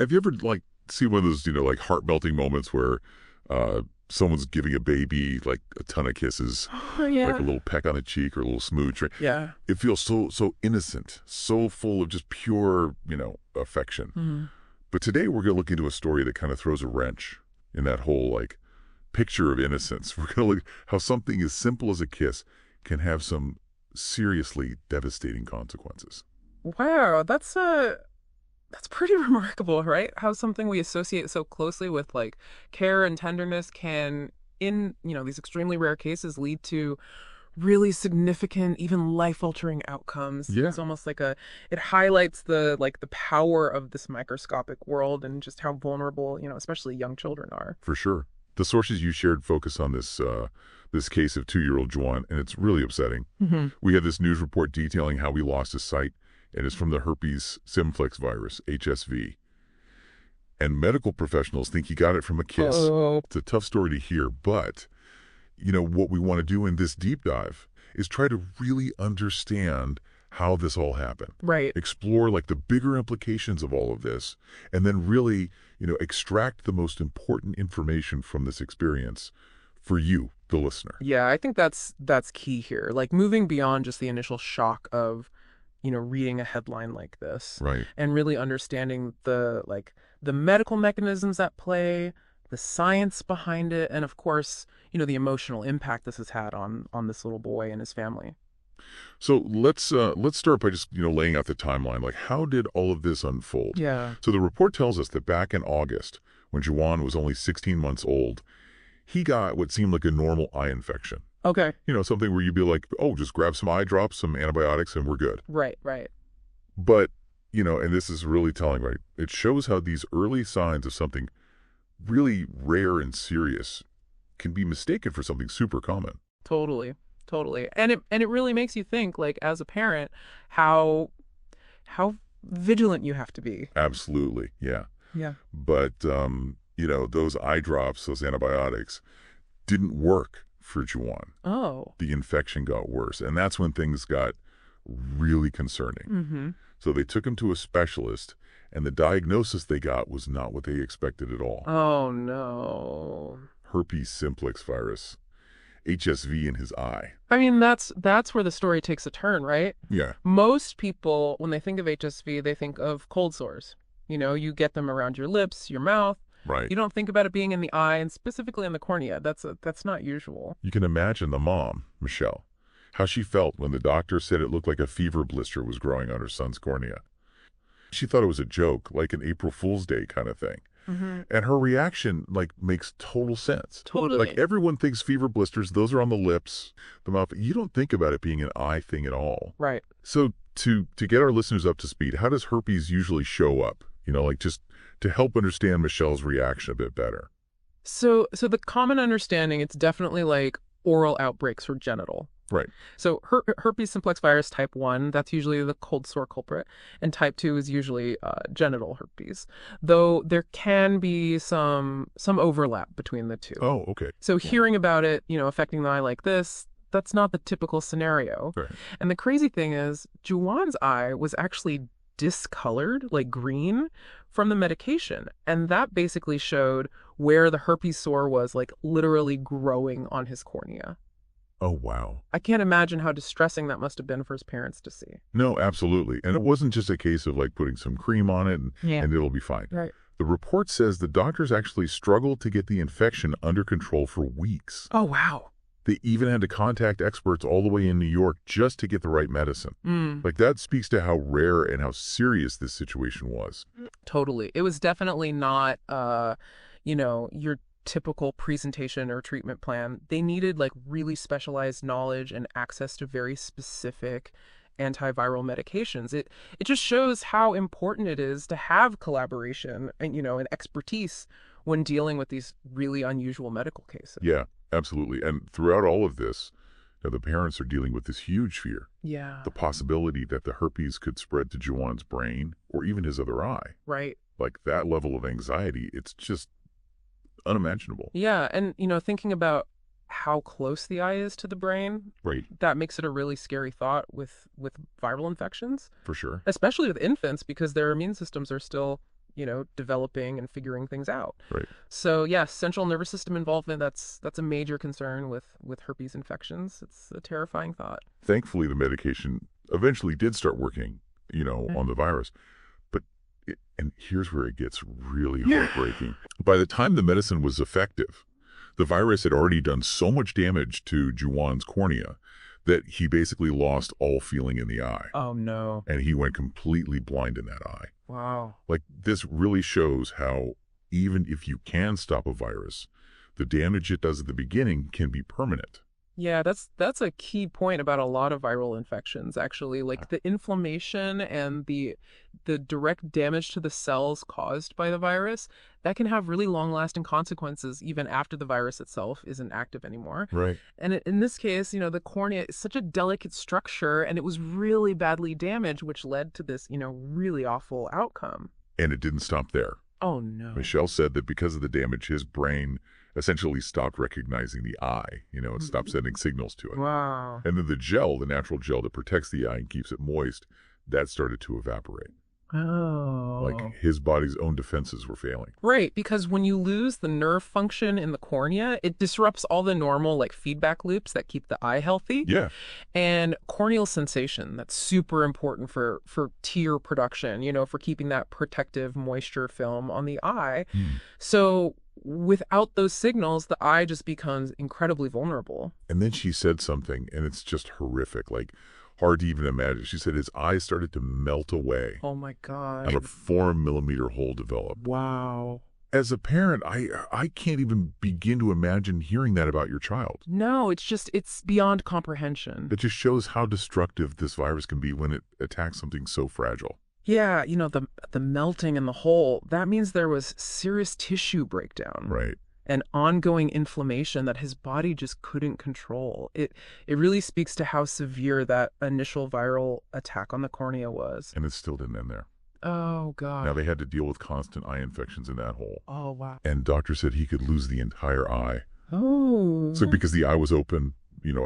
Have you ever, like, see one of those, like heart-melting moments where someone's giving a baby, like, a ton of kisses, Oh, like a yeah. little peck on the cheek or a little smooch? Right? Yeah. It feels so innocent, so full of just pure, affection. Mhm. But today we're going to look into a story that kind of throws a wrench in that whole, like, picture of innocence. We're going to look at how something as simple as a kiss can have some seriously devastating consequences. Wow, that's pretty remarkable, right? How something we associate so closely with like care and tenderness can in, these extremely rare cases lead to really significant, even life-altering outcomes. Yeah, It's almost like it highlights the power of this microscopic world and just how vulnerable, especially young children are. for sure. The sources you shared focus on this case of 2-year-old Juwan, and it's really upsetting. Hmm. We had this news report detailing how he lost his sight, and it's from the herpes simplex virus, HSV. And medical professionals think he got it from a kiss. Oh, It's a tough story to hear, but what we want to do in this deep dive is try to really understand how this all happened. right. Explore like the bigger implications of all of this, and then really, extract the most important information from this experience for you, the listener. Yeah, I think that's key here. Like moving beyond just the initial shock of, reading a headline like this Right. and really understanding the medical mechanisms at play, the science behind it, and of course, the emotional impact this has had on this little boy and his family. So let's start by just laying out the timeline. Like, how did all of this unfold? Yeah. So the report tells us that back in August, when Juwan was only 16 months old, he got what seemed like a normal eye infection. Okay. Something where you'd be like, oh, just grab some eye drops, some antibiotics, and we're good. Right, right. But, and this is really telling, right? It shows how these early signs of something really rare and serious can be mistaken for something super common. Totally. Totally. And it really makes you think, like, as a parent, how vigilant you have to be. Absolutely, yeah. Yeah. But, those eye drops, those antibiotics, didn't work for Juwan. Oh. The infection got worse, and that's when things got really concerning. Mm-hmm. So they took him to a specialist, and the diagnosis they got was not what they expected at all. Oh no. Herpes simplex virus, HSV in his eye. I mean, that's where the story takes a turn, right? Yeah, Most people, when they think of HSV, they think of cold sores. You get them around your lips, your mouth. right. You don't think about it being in the eye and specifically in the cornea. That's not usual. You can imagine the mom, Michelle, how she felt when the doctor said it looked like a fever blister was growing on her son's cornea. She thought it was a joke, like an April Fool's Day kind of thing. Mm-hmm. And her reaction, like, makes total sense. Totally. Like, everyone thinks fever blisters, those are on the lips, the mouth. You don't think about it being an eye thing at all. Right. So to get our listeners up to speed, how does herpes usually show up? Like, just to help understand Michelle's reaction a bit better. So the common understanding, it's definitely like oral outbreaks or genital. Right. So herpes simplex virus type 1, that's usually the cold sore culprit, and type 2 is usually genital herpes, though there can be some overlap between the two. Oh, okay. So hearing about it, affecting the eye like this, that's not the typical scenario. Right. And the crazy thing is, Juwan's eye was actually discolored, like green, from the medication. And that basically showed where the herpes sore was, like literally growing on his cornea. Oh, wow. I can't imagine how distressing that must have been for his parents to see. No, absolutely. And it wasn't just a case of, like, putting some cream on it and it'll be fine. Right. The report says the doctors actually struggled to get the infection under control for weeks. Oh, wow. They even had to contact experts all the way in New York just to get the right medicine. Mm, Like, that speaks to how rare and how serious this situation was. totally. It was definitely not, your typical presentation or treatment plan. They needed like really specialized knowledge and access to very specific antiviral medications. It just shows how important it is to have collaboration and and expertise when dealing with these really unusual medical cases. Yeah, absolutely. And throughout all of this, the parents are dealing with this huge fear. Yeah. The possibility that the herpes could spread to Juwan's brain or even his other eye. Right. Like, that level of anxiety, it's just unimaginable. Yeah, and thinking about how close the eye is to the brain, Right, that makes it a really scary thought with viral infections, for sure. especially with infants because their immune systems are still developing and figuring things out. Right. So yeah, central nervous system involvement, that's a major concern with herpes infections. It's a terrifying thought. Thankfully, the medication eventually did start working, on the virus. But, and here's where it gets really heartbreaking. By the time the medicine was effective, the virus had already done so much damage to Juwan's cornea that he basically lost all feeling in the eye. Oh no. And he went completely blind in that eye. Wow. Like, this really shows how even if you can stop a virus, the damage it does at the beginning can be permanent. Yeah, that's a key point about a lot of viral infections, actually. Like the inflammation and the direct damage to the cells caused by the virus, that can have really long-lasting consequences even after the virus itself isn't active anymore. Right. And in this case, the cornea is such a delicate structure, and it was really badly damaged, which led to this, really awful outcome. And it didn't stop there. Oh, no. Michelle said that because of the damage, his brain essentially stopped recognizing the eye. It stopped sending signals to it. Wow. And then the natural gel that protects the eye and keeps it moist, that started to evaporate. Oh. Like his body's own defenses were failing. Right, because when you lose the nerve function in the cornea, it disrupts all the normal feedback loops that keep the eye healthy. Yeah. And corneal sensation, that's super important for tear production, for keeping that protective moisture film on the eye. So without those signals, the eye just becomes incredibly vulnerable. And then she said something, and it's just horrific, hard to even imagine. She said his eyes started to melt away. Oh my God. And a 4-millimeter hole developed. Wow. As a parent, I can't even begin to imagine hearing that about your child. No, it's beyond comprehension. It just shows how destructive this virus can be when it attacks something so fragile. Yeah, the melting in the hole, that means there was serious tissue breakdown. Right. And ongoing inflammation that his body just couldn't control. It really speaks to how severe that initial viral attack on the cornea was. And it still didn't end there. Oh, God. Now they had to deal with constant eye infections in that hole. Oh, wow. And doctor said he could lose the entire eye. Oh. So because the eye was open,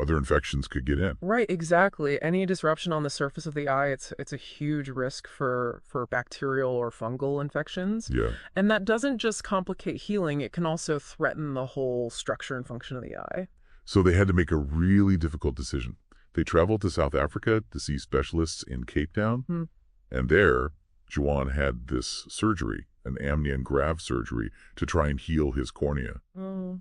other infections could get in. Right, exactly. Any disruption on the surface of the eye, it's a huge risk for bacterial or fungal infections. Yeah. And that doesn't just complicate healing, it can also threaten the whole structure and function of the eye. So they had to make a really difficult decision. They traveled to South Africa to see specialists in Cape Town. And there, Juwan had this surgery, an amnion graft surgery, to try and heal his cornea.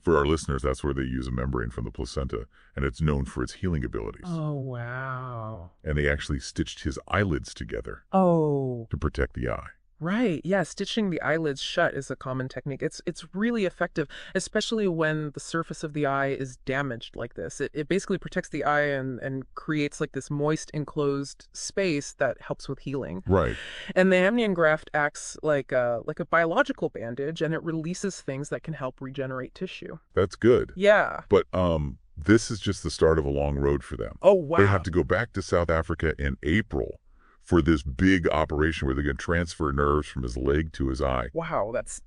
For our listeners, that's where they use a membrane from the placenta, and it's known for its healing abilities. Oh, wow. And they actually stitched his eyelids together to protect the eye. Right. Yeah, stitching the eyelids shut is a common technique. It's really effective, especially when the surface of the eye is damaged like this. It basically protects the eye and creates this moist enclosed space that helps with healing. Right. And the amnion graft acts like a biological bandage, and it releases things that can help regenerate tissue. That's good. Yeah. But this is just the start of a long road for them. Oh, wow. They have to go back to South Africa in April for this big operation where they're going to transfer nerves from his leg to his eye. Wow, that's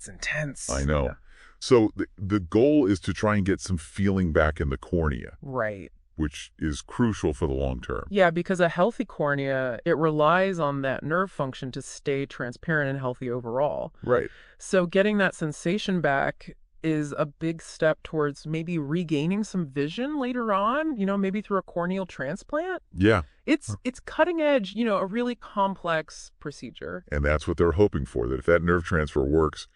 intense. I know. Yeah. So the goal is to try and get some feeling back in the cornea. Right. Which is crucial for the long term. Yeah, because a healthy cornea, it relies on that nerve function to stay transparent and healthy overall. Right. So getting that sensation back is a big step towards maybe regaining some vision later on, maybe through a corneal transplant. Yeah. It's cutting edge, a really complex procedure. And that's what they're hoping for, that if that nerve transfer works,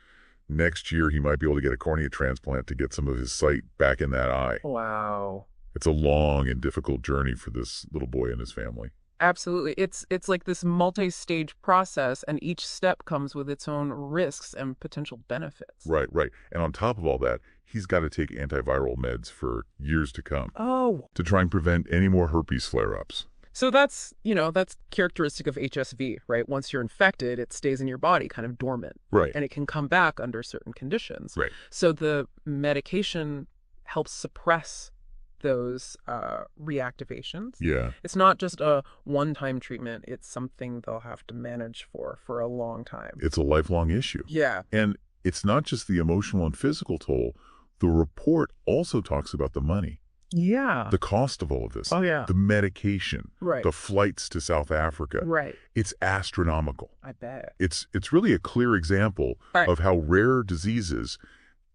next year he might be able to get a cornea transplant to get some of his sight back in that eye. Wow. It's a long and difficult journey for this little boy and his family. Absolutely. It's like this multi-stage process, and each step comes with its own risks and potential benefits. Right. And on top of all that, he's got to take antiviral meds for years to come. Oh. To try and prevent any more herpes flare-ups. So that's characteristic of HSV, right? Once you're infected, it stays in your body kind of dormant. Right. And it can come back under certain conditions. Right. So the medication helps suppress those reactivations. Yeah. It's not just a one-time treatment. It's something they'll have to manage for a long time. It's a lifelong issue. Yeah. And it's not just the emotional and physical toll. The report also talks about the money. Yeah. The cost of all of this, Oh, yeah. the medication, Right. the flights to South Africa, Right. it's astronomical. I bet. It's really a clear example Right. of how rare diseases,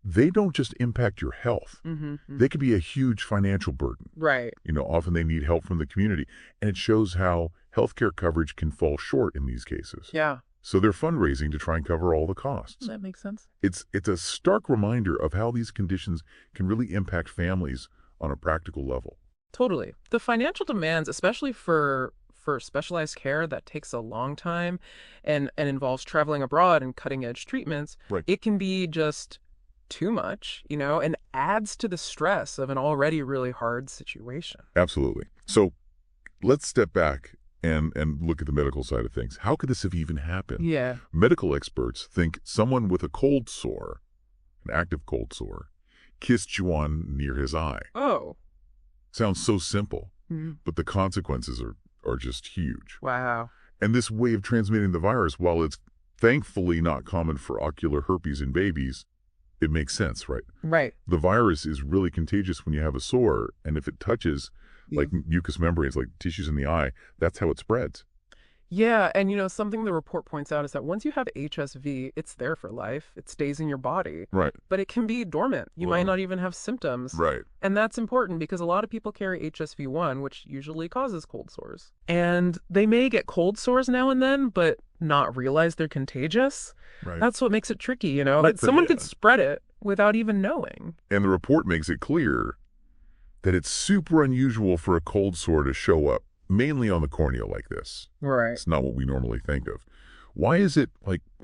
they don't just impact your health. Mm-hmm. They can be a huge financial burden. Right. Often they need help from the community. And it shows how healthcare coverage can fall short in these cases. Yeah. So they're fundraising to try and cover all the costs. That makes sense. It's a stark reminder of how these conditions can really impact families on a practical level. Totally. The financial demands, especially for specialized care that takes a long time and involves traveling abroad and cutting edge treatments, Right. it can be just too much, and adds to the stress of an already really hard situation. Absolutely. So let's step back and look at the medical side of things. How could this have even happened? Yeah. Medical experts think someone with a cold sore, an active cold sore, kissed Juwan near his eye. Oh. Sounds so simple, Mhm. but the consequences are just huge. Wow. And this way of transmitting the virus, while it's thankfully not common for ocular herpes in babies, it makes sense, right? Right. The virus is really contagious when you have a sore, and if it touches like mucous membranes, like tissues in the eye, that's how it spreads. Yeah, and something the report points out is that once you have HSV, it's there for life. It stays in your body. Right. But it can be dormant. You might Wow. not even have symptoms. Right. And that's important because a lot of people carry HSV-1, which usually causes cold sores. And they may get cold sores now and then, but not realize they're contagious. Right. That's what makes it tricky, Right, Someone yeah. could spread it without even knowing. And the report makes it clear that it's super unusual for a cold sore to show up mainly on the cornea like this. Right. It's not what we normally think of. Why is it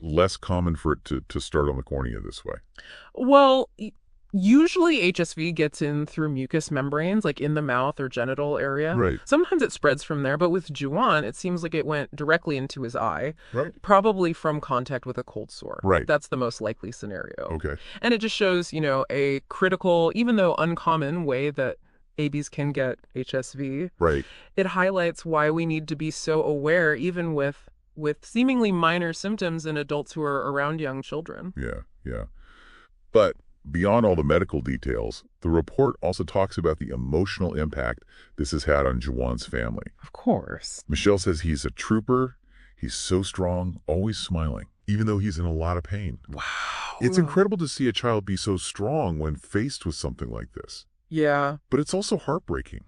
less common for it to start on the cornea this way? Well, usually HSV gets in through mucous membranes, like in the mouth or genital area. Right. Sometimes it spreads from there, but with Juwan, it seems like it went directly into his eye, Right. probably from contact with a cold sore. Right. That's the most likely scenario. Okay. And it just shows, a critical, even though uncommon way that babies can get HSV. Right. It highlights why we need to be so aware, even with seemingly minor symptoms in adults who are around young children. Yeah. Yeah. But beyond all the medical details, the report also talks about the emotional impact this has had on Juwan's family. Of course. Michelle says he's a trooper. He's so strong, always smiling, even though he's in a lot of pain. Wow. It's incredible to see a child be so strong when faced with something like this. Yeah, But it's also heartbreaking.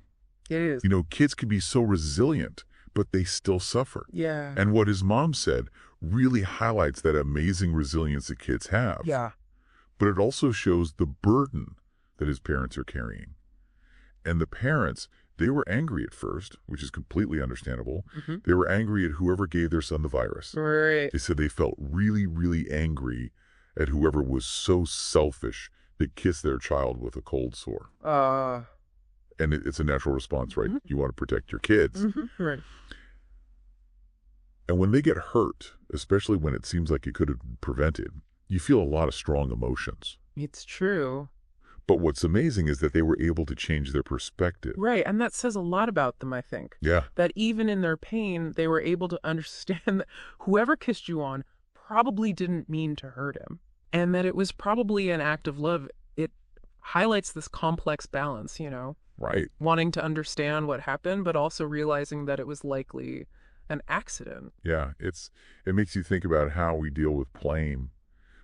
it is. Kids can be so resilient, but they still suffer. Yeah. And what his mom said really highlights that amazing resilience that kids have. Yeah. But it also shows the burden that his parents are carrying. And the parents, they were angry at first, which is completely understandable. Mhm. They were angry at whoever gave their son the virus. Right. They said they felt really, really angry at whoever was so selfish that kissed their child with a cold sore. And it's a natural response, right? Mhm. You want to protect your kids. Right. And when they get hurt, especially when it seems like it could have been prevented, you feel a lot of strong emotions. It's true. But what's amazing is that they were able to change their perspective. Right. And that says a lot about them, I think. Yeah. That even in their pain, they were able to understand that whoever kissed Juwan probably didn't mean to hurt him. And that it was probably an act of love. It highlights this complex balance, Right. wanting to understand what happened, but also realizing that it was likely an accident. Yeah. It makes you think about how we deal with blame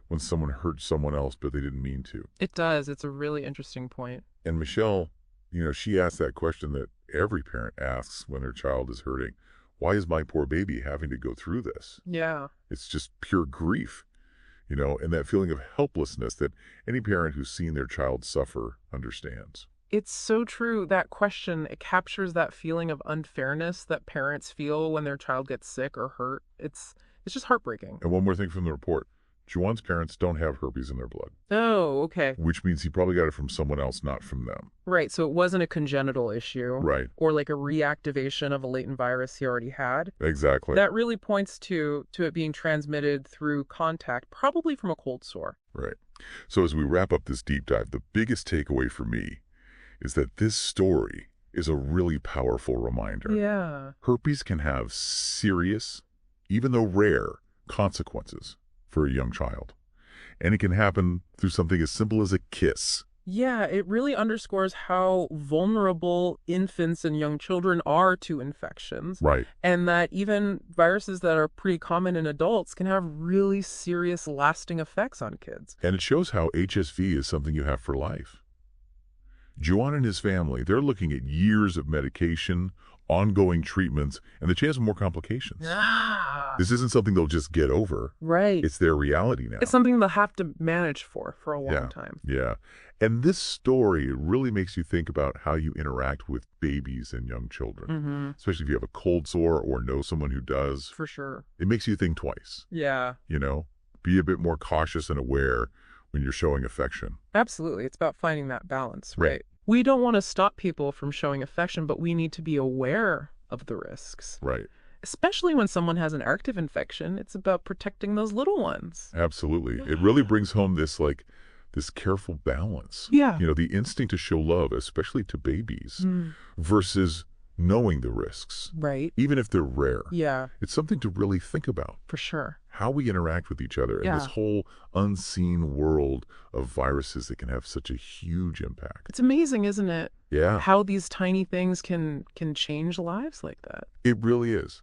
when someone hurts someone else, but they didn't mean to. It does. It's a really interesting point. And Michelle, she asked that question that every parent asks when their child is hurting. Why is my poor baby having to go through this? Yeah. It's just pure grief, and that feeling of helplessness that any parent who's seen their child suffer understands. It's so true. That question, it captures that feeling of unfairness that parents feel when their child gets sick or hurt. It's just heartbreaking. And one more thing from the report. Juwan's parents don't have herpes in their blood, Oh, okay. which means he probably got it from someone else, not from them. Right. So it wasn't a congenital issue. Right. Or like a reactivation of a latent virus he already had. Exactly. That really points to it being transmitted through contact, probably from a cold sore. Right. So as we wrap up this deep dive, the biggest takeaway for me is that this story is a really powerful reminder. Yeah. Herpes can have serious, even though rare, consequences for a young child. And it can happen through something as simple as a kiss. Yeah, it really underscores how vulnerable infants and young children are to infections, Right. and that even viruses that are pretty common in adults can have really serious lasting effects on kids. And it shows how HSV is something you have for life. Juwan and his family, they're looking at years of medication, ongoing treatments, and the chance of more complications. Ah, This isn't something they'll just get over. right. It's their reality now. It's something they'll have to manage for a long Yeah, time. yeah. And this story really makes you think about how you interact with babies and young children, Mm-hmm. especially if you have a cold sore or know someone who does. For sure. It makes you think twice, Yeah, you know? Be a bit more cautious and aware when you're showing affection. absolutely. It's about finding that balance, Right. right? We don't want to stop people from showing affection, but we need to be aware of the risks. Right. Especially when someone has an active infection, it's about protecting those little ones. Absolutely. It really brings home this careful balance. Yeah. You know, the instinct to show love, especially to babies, Mm, versus knowing the risks, right. even if they're rare. Yeah, It's something to really think about. for sure. How we interact with each other in this Yeah. whole unseen world of viruses that can have such a huge impact. It's amazing, isn't it? Yeah, How these tiny things can change lives like that. it really is.